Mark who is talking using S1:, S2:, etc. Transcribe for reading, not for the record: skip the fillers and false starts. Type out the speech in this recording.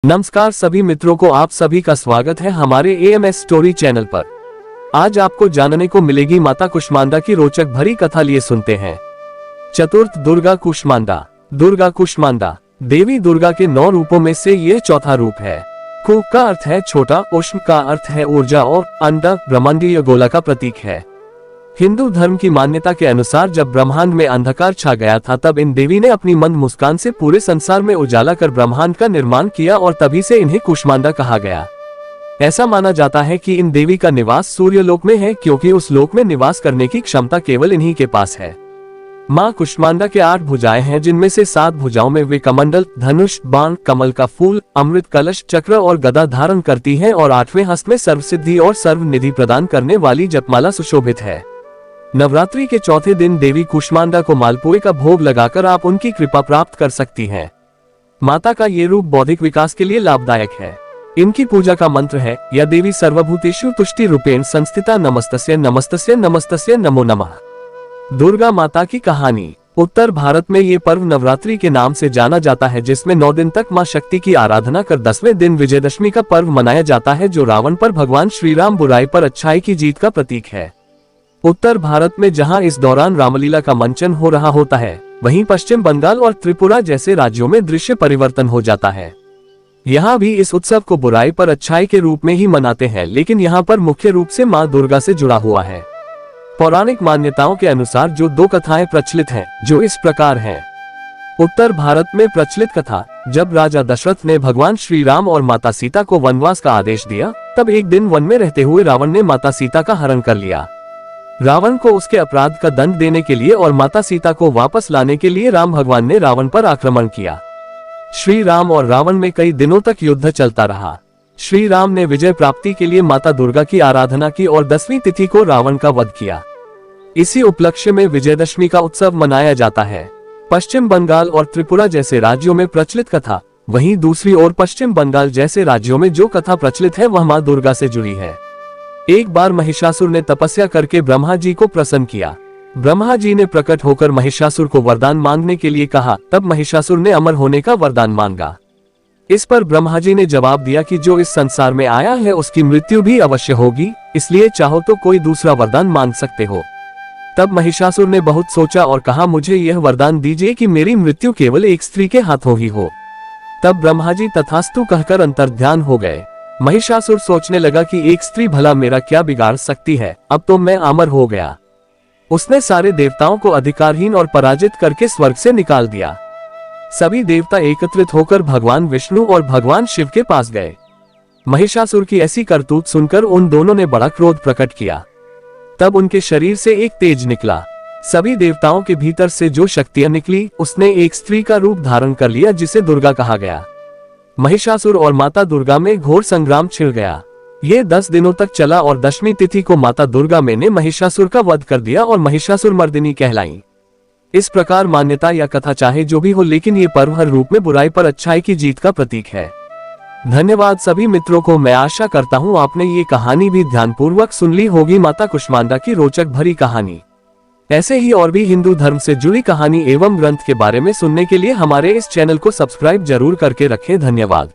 S1: नमस्कार सभी मित्रों को, आप सभी का स्वागत है हमारे AMS स्टोरी चैनल पर। आज आपको जानने को मिलेगी माता कुष्मांडा की रोचक भरी कथा। लिए सुनते हैं। चतुर्थ दुर्गा कुष्मांडा। दुर्गा कुष्मांडा देवी दुर्गा के 9 रूपों में से ये चौथा रूप है। कु का अर्थ है छोटा, उष्म का अर्थ है ऊर्जा और अंडा ब्रह्मांडीय गोला का प्रतीक है। हिंदू धर्म की मान्यता के अनुसार जब ब्रह्मांड में अंधकार छा गया था, तब इन देवी ने अपनी मंद मुस्कान से पूरे संसार में उजाला कर ब्रह्मांड का निर्माण किया और तभी से इन्हें कुष्मांडा कहा गया। ऐसा माना जाता है कि इन देवी का निवास सूर्यलोक में है, क्योंकि उस लोक में निवास करने की क्षमता केवल इन्हीं के पास है। माँ कुष्मांडा के 8 भुजाएं हैं, जिनमें से 7 भुजाओं में वे कमंडल, धनुष, बाण, कमल का फूल, अमृत कलश, चक्र और गदा धारण करती हैं और 8वें हस्त में सर्वसिद्धि और सर्वनिधि प्रदान करने वाली जपमाला सुशोभित है। नवरात्रि के चौथे दिन देवी कुष्मांडा को मालपुए का भोग लगाकर आप उनकी कृपा प्राप्त कर सकती हैं। माता का ये रूप बौद्धिक विकास के लिए लाभदायक है। इनकी पूजा का मंत्र है, या देवी सर्वभूतेषु तुष्टि रूपेण संस्थिता नमस्तस्य नमस्तस्य नमस्तस्य नमो नमः। दुर्गा माता की कहानी। उत्तर भारत में ये पर्व नवरात्रि के नाम से जाना जाता है, जिसमें 9 दिन तक मां शक्ति की आराधना कर 10वें दिन विजयदशमी का पर्व मनाया जाता है, जो रावण पर भगवान श्री राम बुराई पर अच्छाई की जीत का प्रतीक है। उत्तर भारत में जहां इस दौरान रामलीला का मंचन हो रहा होता है, वहीं पश्चिम बंगाल और त्रिपुरा जैसे राज्यों में दृश्य परिवर्तन हो जाता है। यहाँ भी इस उत्सव को बुराई पर अच्छाई के रूप में ही मनाते हैं, लेकिन यहाँ पर मुख्य रूप से माँ दुर्गा से जुड़ा हुआ है। पौराणिक मान्यताओं के अनुसार जो 2 कथाएं प्रचलित हैं, जो इस प्रकार हैं। उत्तर भारत में प्रचलित कथा, जब राजा दशरथ ने भगवान श्री राम और माता सीता को वनवास का आदेश दिया, तब एक दिन वन में रहते हुए रावण ने माता सीता का हरण कर लिया। रावण को उसके अपराध का दंड देने के लिए और माता सीता को वापस लाने के लिए राम भगवान ने रावण पर आक्रमण किया। श्री राम और रावण में कई दिनों तक युद्ध चलता रहा। श्री राम ने विजय प्राप्ति के लिए माता दुर्गा की आराधना की और 10वीं तिथि को रावण का वध किया। इसी उपलक्ष्य में विजयदशमी का उत्सव मनाया जाता है। पश्चिम बंगाल और त्रिपुरा जैसे राज्यों में प्रचलित कथा, वहीं दूसरी ओर पश्चिम बंगाल जैसे राज्यों में जो कथा प्रचलित है वह माँ दुर्गा से जुड़ी है। एक बार महिषासुर ने तपस्या करके ब्रह्मा जी को प्रसन्न किया। ब्रह्मा जी ने प्रकट होकर महिषासुर को वरदान मांगने के लिए कहा, तब महिषासुर ने अमर होने का वरदान मांगा। इस पर ब्रह्मा जी ने जवाब दिया कि जो इस संसार में आया है उसकी मृत्यु भी अवश्य होगी, इसलिए चाहो तो कोई दूसरा वरदान मांग सकते हो। तब महिषासुर ने बहुत सोचा और कहा, मुझे यह वरदान दीजिए कि मेरी मृत्यु केवल एक स्त्री के हाथों ही हो। तब ब्रह्मा जी तथास्तु कहकर अंतर्ध्यान हो गए। महिषासुर सोचने लगा कि एक स्त्री भला मेरा क्या बिगाड़ सकती है, अब तो मैं अमर हो गया। उसने सारे देवताओं को अधिकारहीन और पराजित करके स्वर्ग से निकाल दिया। सभी देवता एकत्रित होकर भगवान विष्णु और भगवान शिव के पास गए। महिषासुर की ऐसी करतूत सुनकर उन दोनों ने बड़ा क्रोध प्रकट किया। तब उनके शरीर से एक तेज निकला। सभी देवताओं के भीतर से जो शक्तियां निकली, उसने एक स्त्री का रूप धारण कर लिया, जिसे दुर्गा कहा गया। महिषासुर और माता दुर्गा में घोर संग्राम छिड़ गया। ये 10 दिनों तक चला और 10वीं तिथि को माता दुर्गा ने महिषासुर का वध कर दिया और महिषासुर मर्दिनी कहलाई। इस प्रकार मान्यता या कथा चाहे जो भी हो, लेकिन ये पर्व हर रूप में बुराई पर अच्छाई की जीत का प्रतीक है। धन्यवाद सभी मित्रों को। मैं आशा करता हूँ आपने ये कहानी भी ध्यानपूर्वक सुन ली होगी। माता कुष्मांडा की रोचक भरी कहानी। ऐसे ही और भी हिंदू धर्म से जुड़ी कहानी एवं ग्रंथ के बारे में सुनने के लिए हमारे इस चैनल को सब्सक्राइब जरूर करके रखें। धन्यवाद।